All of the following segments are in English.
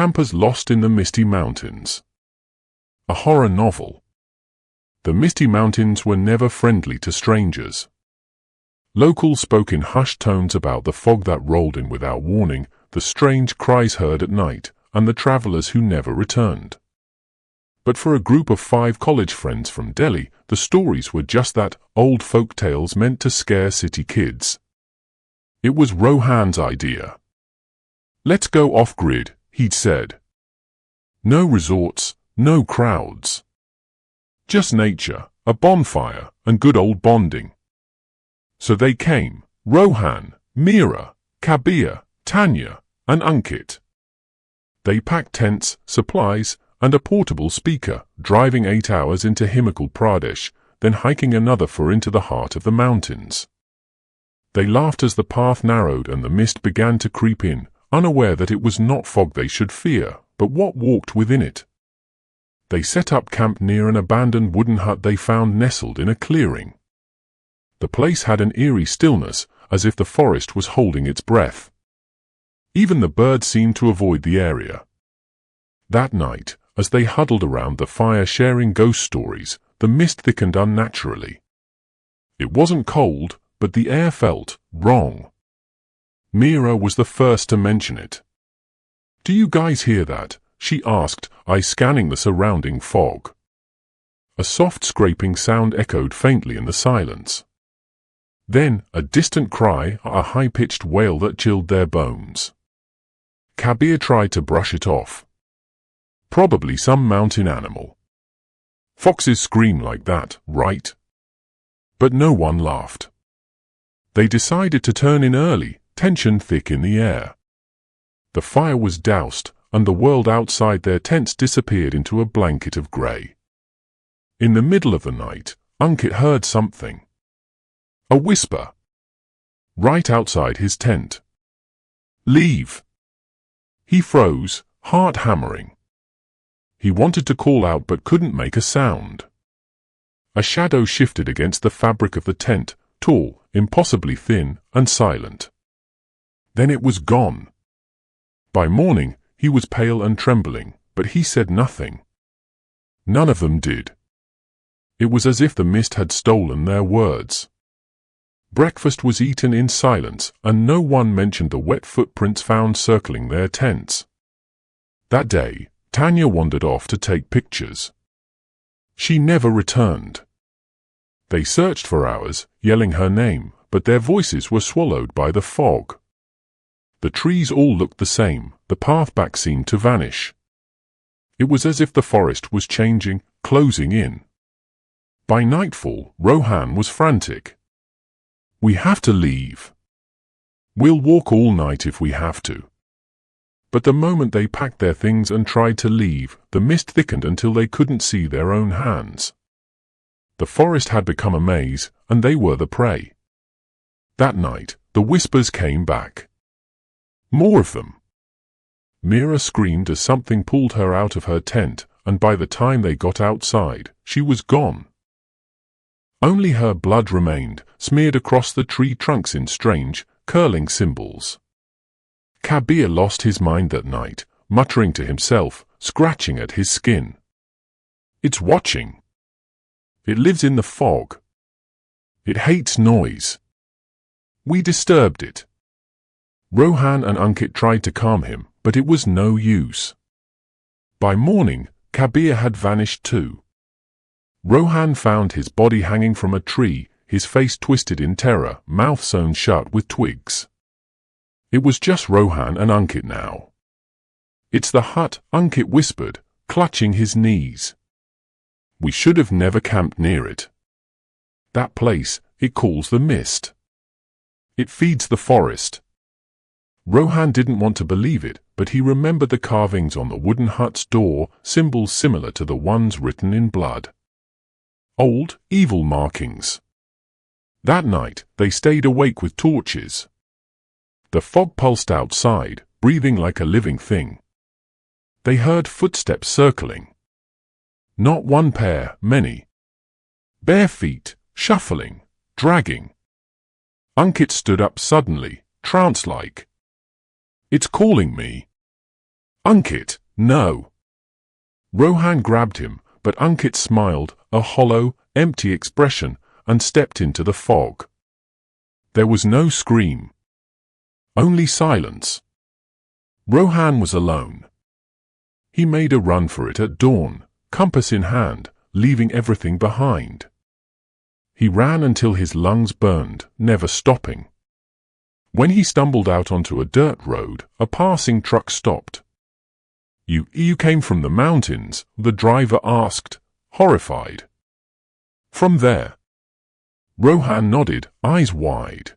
Campers Lost in the Misty Mountains. A horror novel. The Misty Mountains were never friendly to strangers. Locals spoke in hushed tones about the fog that rolled in without warning, the strange cries heard at night, and the travelers who never returned. But for a group of 5 college friends from Delhi, the stories were just that, old folk tales meant to scare city kids. It was Rohan's idea. "Let's go off-grid," he'd said. "No resorts, no crowds. Just nature, a bonfire, and good old bonding." So they came, Rohan, Meera, Kabir, Tanya, and Ankit. They packed tents, supplies, and a portable speaker, driving 8 hours into Himachal Pradesh, then hiking another 4 into the heart of the mountains. They laughed as the path narrowed and the mist began to creep in, unaware that it was not fog they should fear, but what walked within it. They set up camp near an abandoned wooden hut they found nestled in a clearing. The place had an eerie stillness, as if the forest was holding its breath. Even the birds seemed to avoid the area. That night, as they huddled around the fire sharing ghost stories, the mist thickened unnaturally. It wasn't cold, but the air felt wrong. Meera was the first to mention it. "Do you guys hear that?" she asked, eyes scanning the surrounding fog. A soft scraping sound echoed faintly in the silence. Then, a distant cry, a high-pitched wail that chilled their bones. Kabir tried to brush it off. "Probably some mountain animal. Foxes scream like that, right?" But no one laughed. They decided to turn in early, tension thick in the air. The fire was doused, and the world outside their tents disappeared into a blanket of grey. In the middle of the night, Ankit heard something. A whisper. Right outside his tent. "Leave!" He froze, heart hammering. He wanted to call out but couldn't make a sound. A shadow shifted against the fabric of the tent, tall, impossibly thin, and silent. Then it was gone. By morning, he was pale and trembling, but he said nothing. None of them did. It was as if the mist had stolen their words. Breakfast was eaten in silence, and no one mentioned the wet footprints found circling their tents. That day, Tanya wandered off to take pictures. She never returned. They searched for hours, yelling her name, but their voices were swallowed by the fog. The trees all looked the same, the path back seemed to vanish. It was as if the forest was changing, closing in. By nightfall, Rohan was frantic. "We have to leave. We'll walk all night if we have to." But the moment they packed their things and tried to leave, the mist thickened until they couldn't see their own hands. The forest had become a maze, and they were the prey. That night, the whispers came back. More of them. Meera screamed as something pulled her out of her tent, and by the time they got outside, she was gone. Only her blood remained, smeared across the tree trunks in strange, curling symbols. Kabir lost his mind that night, muttering to himself, scratching at his skin. "It's watching. It lives in the fog. It hates noise. We disturbed it." Rohan and Ankit tried to calm him, but it was no use. By morning, Kabir had vanished too. Rohan found his body hanging from a tree, his face twisted in terror, mouth sewn shut with twigs. It was just Rohan and Ankit now. "It's the hut," Ankit whispered, clutching his knees. "We should have never camped near it. That place, it calls the mist. It feeds the forest." Rohan didn't want to believe it, but he remembered the carvings on the wooden hut's door, symbols similar to the ones written in blood. Old, evil markings. That night, they stayed awake with torches. The fog pulsed outside, breathing like a living thing. They heard footsteps circling. Not one pair, many. Bare feet, shuffling, dragging. Ankit stood up suddenly, trance-like. "It's calling me." Ankit, no! Rohan grabbed him, but Ankit smiled, a hollow, empty expression, and stepped into the fog. There was no scream. Only silence. Rohan was alone. He made a run for it at dawn, compass in hand, leaving everything behind. He ran until his lungs burned, never stopping. When he stumbled out onto a dirt road, a passing truck stopped. You came from the mountains?" the driver asked, horrified. "From there." Rohan nodded, eyes wide.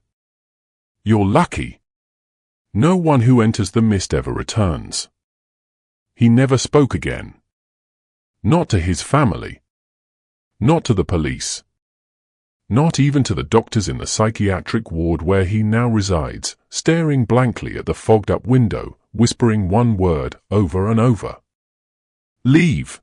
"You're lucky. No one who enters the mist ever returns." He never spoke again. Not to his family. Not to the police. Not even to the doctors in the psychiatric ward where he now resides, staring blankly at the fogged-up window, whispering one word over and over. "Leave."